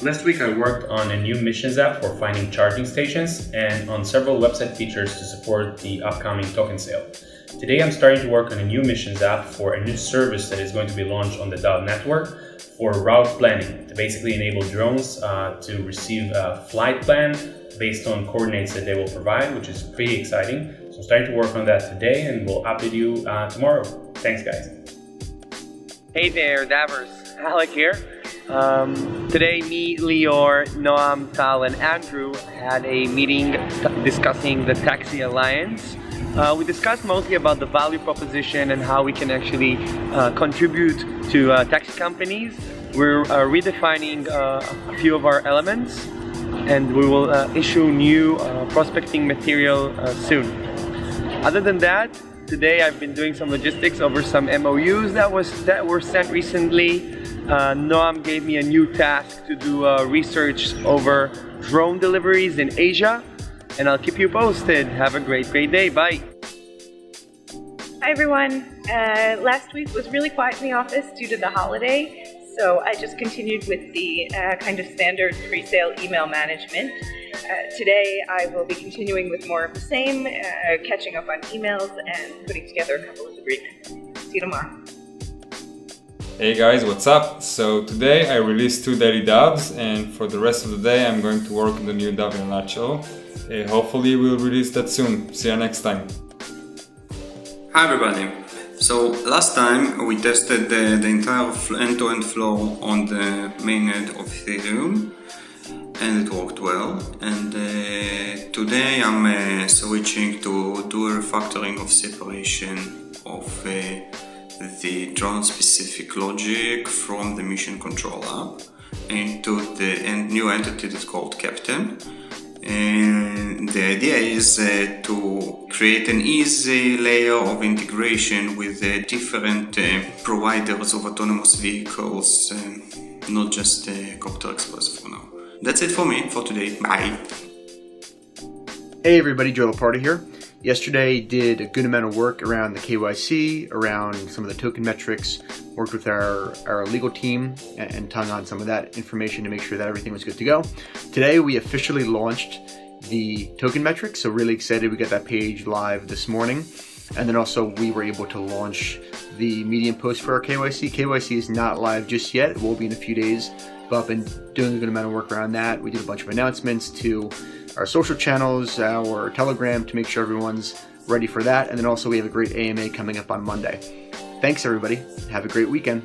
Last week I worked on a new missions app for finding charging stations and on several website features to support the upcoming token sale. Today I'm starting to work on a new missions app for a new service that is going to be launched on the DAV network for route planning, to basically enable drones to receive a flight plan based on coordinates that they will provide, which is pretty exciting. So I'm starting to work on that today and we'll update you tomorrow. Thanks guys. Hey there, Davers. Alec here. Today, me, Lior, Noam, Tal, and Andrew had a meeting discussing the Taxi Alliance. We discussed mostly about the value proposition and how we can actually contribute to taxi companies. We're redefining a few of our elements, and we will issue new prospecting material soon. Other than that, today I've been doing some logistics over some MOUs that were sent recently. Noam gave me a new task to do research over drone deliveries in Asia, and I'll keep you posted. Have a great day. Bye. Hi everyone. Last week was really quiet in the office due to the holiday, so I just continued with the kind of standard pre-sale email management. Today I will be continuing with more of the same, catching up on emails and putting together a couple of agreements. See you tomorrow. Hey guys, what's up? So today I released 2 daily DAVs, and for the rest of the day I'm going to work on the new DAV in a nutshell. Hopefully we'll release that soon. See you next time. Hi everybody. So last time we tested the entire end-to-end flow on the mainnet of Ethereum and it worked well. And today I'm switching to do a refactoring of separation of the drone specific logic from the mission control app into the new entity that's called Captain. And the idea is to create an easy layer of integration with different providers of autonomous vehicles, not just Copter Express for now. That's it for me for today. Bye! Hey everybody, Joe Laporta here. Yesterday did a good amount of work around the KYC, around some of the token metrics, worked with our legal team and tongue on some of that information to make sure that everything was good to go. Today we officially launched the token metrics, so really excited. We got that page live this morning. And then also we were able to launch the Medium post for our KYC. KYC is not live just yet. It will be in a few days, but I've been doing a good amount of work around that. We did a bunch of announcements to our social channels, our Telegram, to make sure everyone's ready for that. And then also we have a great AMA coming up on Monday. Thanks everybody. Have a great weekend.